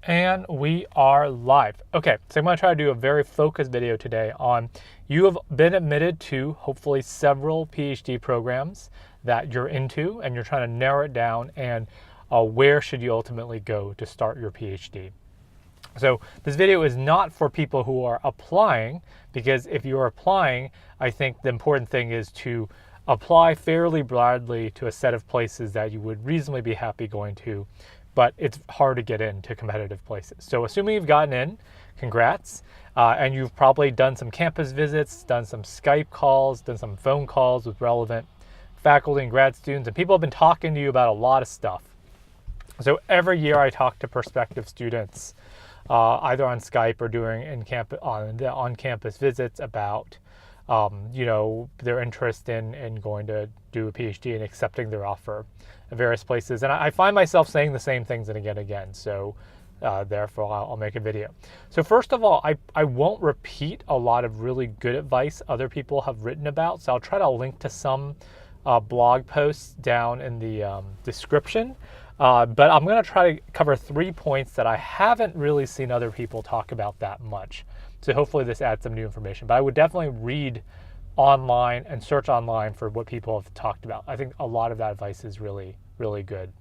And we are live. Okay, so I'm going to try to do a very focused video today on you have been admitted to hopefully several PhD programs that you're into, and you're trying to narrow it down and where should you ultimately go to start your PhD. So this video is not for people who are applying, because if you're applying, I think the important thing is to apply fairly broadly to a set of places that you would reasonably be happy going to, but it's hard to get into competitive places. So assuming you've gotten in, congrats, and you've probably done some campus visits, done some Skype calls, done some phone calls with relevant faculty and grad students, and people have been talking to you about a lot of stuff. So every year I talk to prospective students, either on Skype or doing on-campus visits about their interest in going to do a PhD and accepting their offer at various places. And I find myself saying the same things and again. So therefore, I'll make a video. So first of all, I won't repeat a lot of really good advice other people have written about. So I'll try to link to some blog posts down in the description. But I'm going to try to cover 3 points that I haven't really seen other people talk about that much. So hopefully this adds some new information. But I would definitely read online and search online for what people have talked about. I think a lot of that advice is really, really good.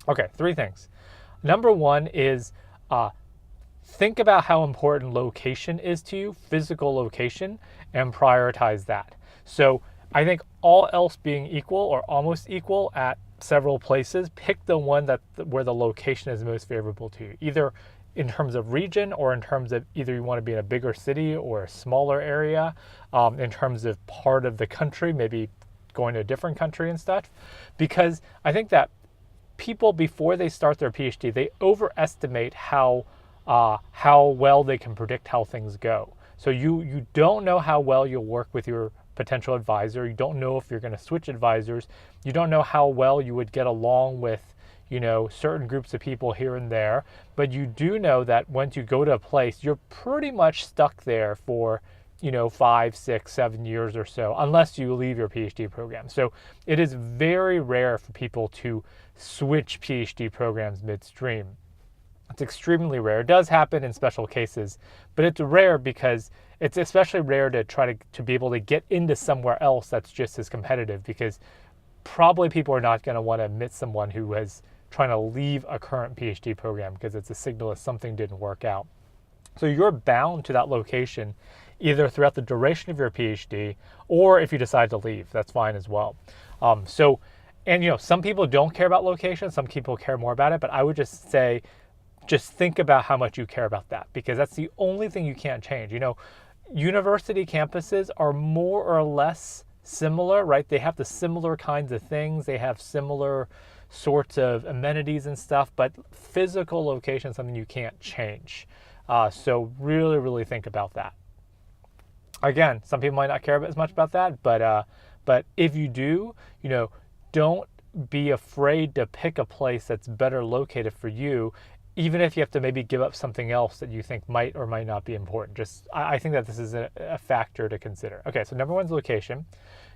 Okay, 3 things. Number 1 is think about how important location is to you, physical location, and prioritize that. So I think all else being equal or almost equal at several places, pick the one where the location is most favorable to you, either in terms of region or in terms of either you want to be in a bigger city or a smaller area, in terms of part of the country, maybe going to a different country and stuff. Because I think that people, before they start their PhD, they overestimate how well they can predict how things go. So you don't know how well you'll work with your potential advisor. You don't know if you're going to switch advisors. You don't know how well you would get along with certain groups of people here and there, but you do know that once you go to a place, you're pretty much stuck there for 5, 6, 7 years or so, unless you leave your PhD program. So it is very rare for people to switch PhD programs midstream. It's extremely rare. It does happen in special cases, but it's rare because it's especially rare to try to be able to get into somewhere else that's just as competitive, because probably people are not going to want to admit someone who is trying to leave a current PhD program, because it's a signal that something didn't work out. So you're bound to that location either throughout the duration of your PhD, or if you decide to leave, that's fine as well. Some people don't care about location, some people care more about it, but I would just say, just think about how much you care about that, because that's the only thing you can't change. University campuses are more or less similar, right? They have the similar kinds of things. They have similar sorts of amenities and stuff, but physical location is something you can't change. So really, really think about that. Again, some people might not care as much about that, but if you do, don't be afraid to pick a place that's better located for you, even if you have to maybe give up something else that you think might or might not be important. I think that this is a factor to consider. Okay, so number 1 is location.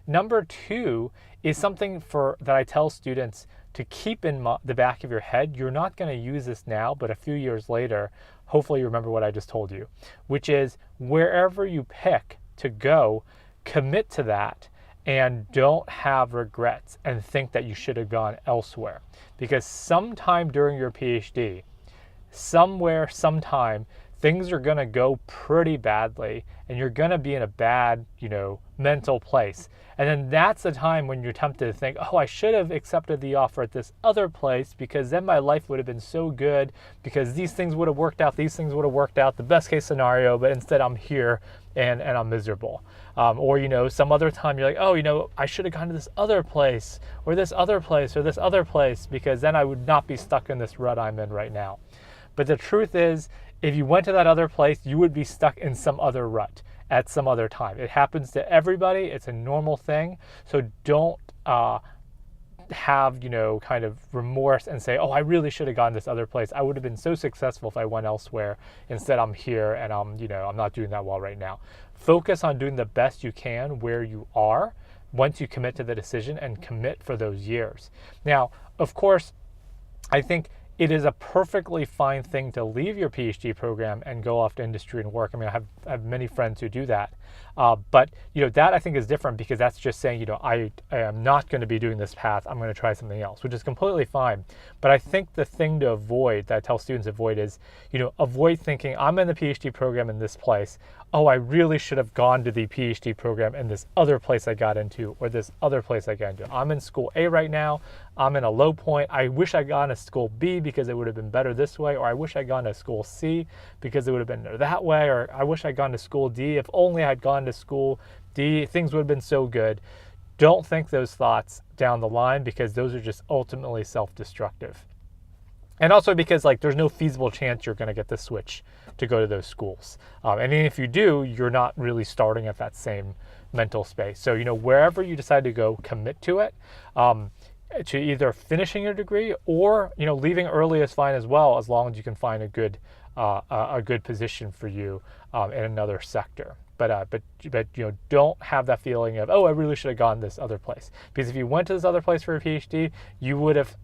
Number 2 is something that I tell students to keep in the back of your head. You're not going to use this now, but a few years later, hopefully you remember what I just told you, which is wherever you pick to go, commit to that and don't have regrets and think that you should have gone elsewhere. Because sometime during your PhD, somewhere, sometime, things are going to go pretty badly and you're going to be in a bad, mental place. And then that's the time when you're tempted to think, oh, I should have accepted the offer at this other place, because then my life would have been so good, because these things would have worked out, the best case scenario, but instead I'm here and I'm miserable. Or some other time you're like, oh, I should have gone to this other place, or this other place, or this other place, because then I would not be stuck in this rut I'm in right now. But the truth is, if you went to that other place, you would be stuck in some other rut at some other time. It happens to everybody. It's a normal thing. So don't have, kind of remorse and say, oh, I really should have gone this other place. I would have been so successful if I went elsewhere. Instead, I'm here and I'm not doing that well right now. Focus on doing the best you can where you are once you commit to the decision, and commit for those years. Now, of course, I think it is a perfectly fine thing to leave your PhD program and go off to industry and work. I mean, I have many friends who do that. But that I think is different, because that's just saying, I am not going to be doing this path. I'm going to try something else, which is completely fine. But I think the thing to avoid, that I tell students avoid, is, avoid thinking, I'm in the PhD program in this place. Oh, I really should have gone to the PhD program in this other place I got into, or this other place I got into. I'm in school A right now. I'm in a low point. I wish I'd gone to school B because it would have been better this way, or I wish I'd gone to school C because it would have been that way, or I wish I'd gone to school D. If only I'd gone to school D, things would have been so good. Don't think those thoughts down the line, because those are just ultimately self-destructive. And also because there's no feasible chance you're going to get the switch to go to those schools. And even if you do, you're not really starting at that same mental space. So, wherever you decide to go, commit to it. To either finishing your degree or, leaving early is fine as well, as long as you can find a good position for you in another sector. But don't have that feeling of, oh, I really should have gone this other place. Because if you went to this other place for a PhD, you would have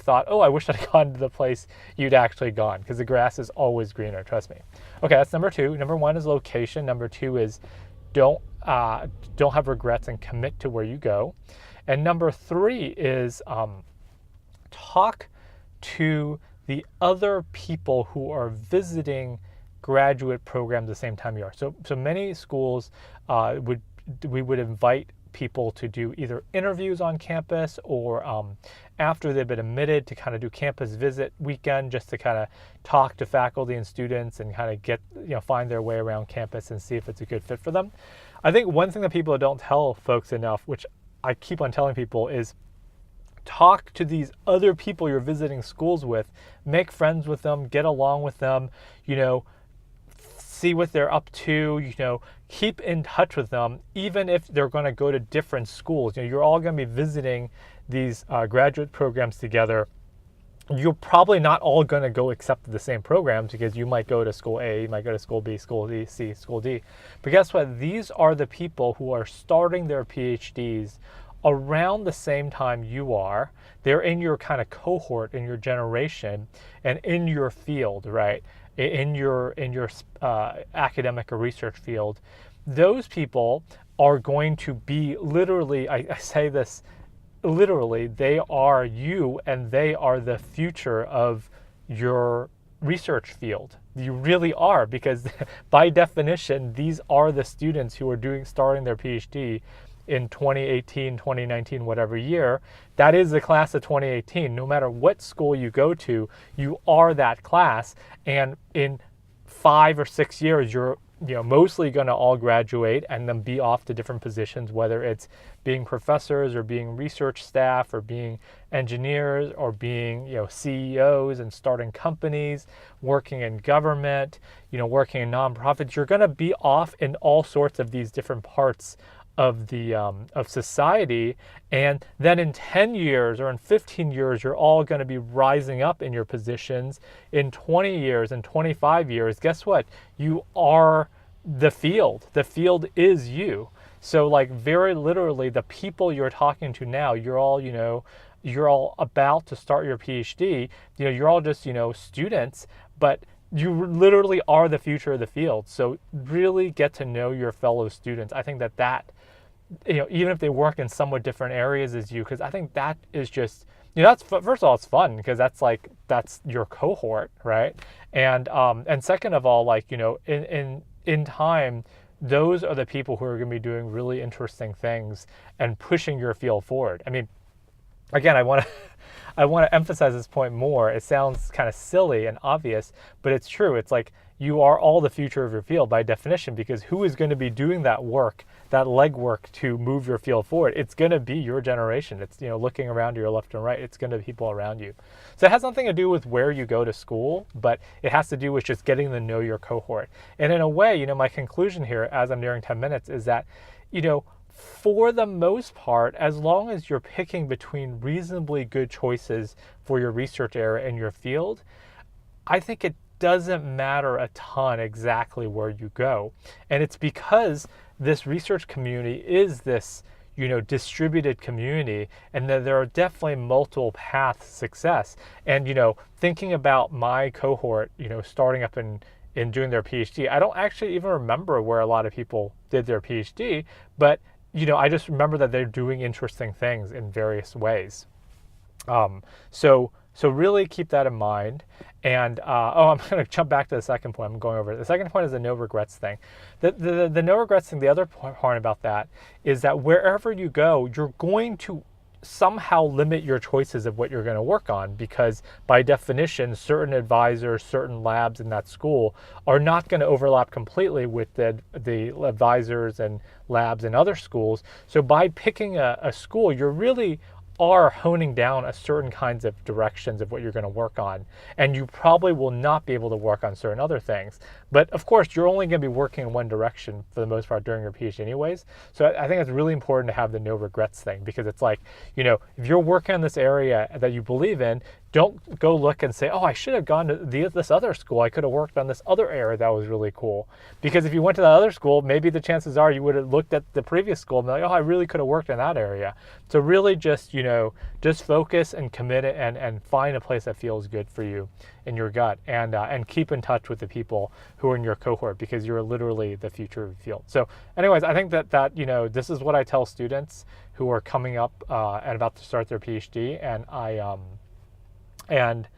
thought, oh, I wish I'd gone to the place you'd actually gone, because the grass is always greener, trust me. Okay, that's number 2. Number 1 is location. Number 2 is don't have regrets and commit to where you go. And number 3 is talk to the other people who are visiting graduate programs the same time you are. So many schools we would invite people to do either interviews on campus, or after they've been admitted, to kind of do campus visit weekend, just to kind of talk to faculty and students and kind of get, find their way around campus and see if it's a good fit for them. I think one thing that people don't tell folks enough, which I keep on telling people, is talk to these other people you're visiting schools with, make friends with them, get along with them, see what they're up to, keep in touch with them, even if they're going to go to different schools. You're all going to be visiting these graduate programs together. You're probably not all going to go accept the same programs, because you might go to school A, you might go to school B, school D, C, school D. But guess what? These are the people who are starting their PhDs around the same time you are. They're in your kind of cohort, in your generation, and in your field, right? In your academic or research field. Those people are going to be literally, I say this literally, they are you, and they are the future of your research field. You really are, because by definition, these are the students who are starting their PhD in 2018, 2019, whatever year. That is the class of 2018. No matter what school you go to, you are that class. And in 5 or 6 years, you're mostly going to all graduate and then be off to different positions, whether it's being professors or being research staff or being engineers or being CEOs and starting companies, working in government, working in nonprofits. You're going to be off in all sorts of these different parts of the of society, and then in 10 years or in 15 years, you're all going to be rising up in your positions. In 20 years and 25 years, guess what? You are the field. The field is you. So very literally, the people you're talking to now, you're all about to start your PhD. You're all just students, but you literally are the future of the field. So really get to know your fellow students. I think that even if they work in somewhat different areas as you, because I think that is just, that's, first of all, it's fun, because that's your cohort, right? And second of all, in time, those are the people who are going to be doing really interesting things and pushing your field forward. I mean, again, I want to emphasize this point more. It sounds kind of silly and obvious, but it's true. It's you are all the future of your field by definition, because who is going to be doing that work, that legwork to move your field forward? It's going to be your generation. It's, looking around to your left and right, it's going to be people around you. So it has nothing to do with where you go to school, but it has to do with just getting to know your cohort. And in a way, my conclusion here, as I'm nearing 10 minutes, is that, for the most part, as long as you're picking between reasonably good choices for your research area and your field, I think it doesn't matter a ton exactly where you go. And it's because this research community is this, distributed community, and that there are definitely multiple paths to success. And, thinking about my cohort, starting up in doing their PhD, I don't actually even remember where a lot of people did their PhD, but, I just remember that they're doing interesting things in various ways. So really keep that in mind. And I'm going to jump back to the second point. I'm going over it. The second point is the no regrets thing. The no regrets thing. The other part about that is that wherever you go, you're going to somehow limit your choices of what you're going to work on, because by definition, certain advisors, certain labs in that school are not going to overlap completely with the advisors and labs in other schools. So by picking a school, you're really are honing down a certain kinds of directions of what you're going to work on, and you probably will not be able to work on certain other things. But of course, you're only going to be working in one direction for the most part during your PhD anyways. So I think it's really important to have the no regrets thing, because it's like, if you're working on this area that you believe in, don't go look and say, oh, I should have gone to this other school. I could have worked on this other area that was really cool. Because if you went to that other school, maybe the chances are you would have looked at the previous school and be like, oh, I really could have worked in that area. So really just, just focus and commit it, and find a place that feels good for you in your gut, and keep in touch with the people who are in your cohort, because you're literally the future of the field. So anyways, I think that this is what I tell students who are coming up and about to start their PhD. And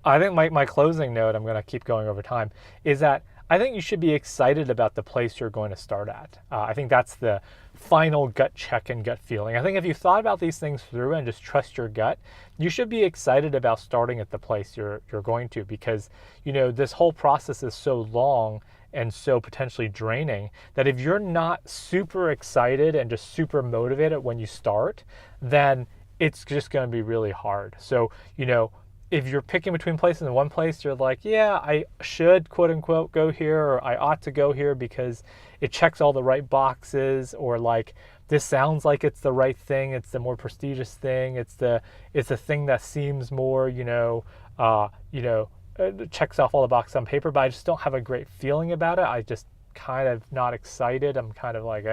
I think my closing note, I'm going to keep going over time, is that I think you should be excited about the place you're going to start at. I think that's the final gut check and gut feeling. I think if you thought about these things through and just trust your gut, you should be excited about starting at the place you're going to, because this whole process is so long and so potentially draining that if you're not super excited and just super motivated when you start, then it's just going to be really hard. So if you're picking between places, in one place you're like, yeah, I should quote unquote go here, or I ought to go here because it checks all the right boxes, or like this sounds like it's the right thing, it's the more prestigious thing, it's the thing that seems more checks off all the boxes on paper, but I just don't have a great feeling about it. I just kind of not excited. I'm kind of like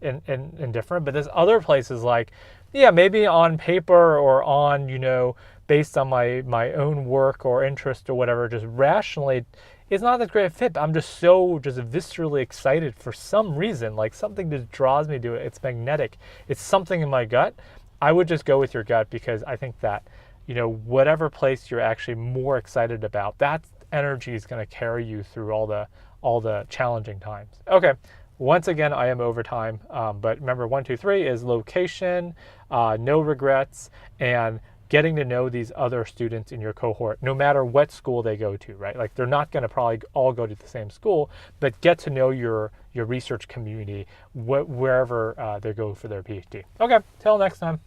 indifferent. But there's other places like, yeah, maybe on paper or on based on my own work or interest or whatever, just rationally, it's not that great a fit, but I'm just viscerally excited for some reason, like something just draws me to it. It's magnetic. It's something in my gut. I would just go with your gut, because I think that, whatever place you're actually more excited about, that energy is going to carry you through all the challenging times. Okay. Once again, I am over time, but remember 1, 2, 3 is location, no regrets, and getting to know these other students in your cohort, no matter what school they go to, right? Like they're not going to probably all go to the same school, but get to know your research community wherever they go for their PhD. Okay, till next time.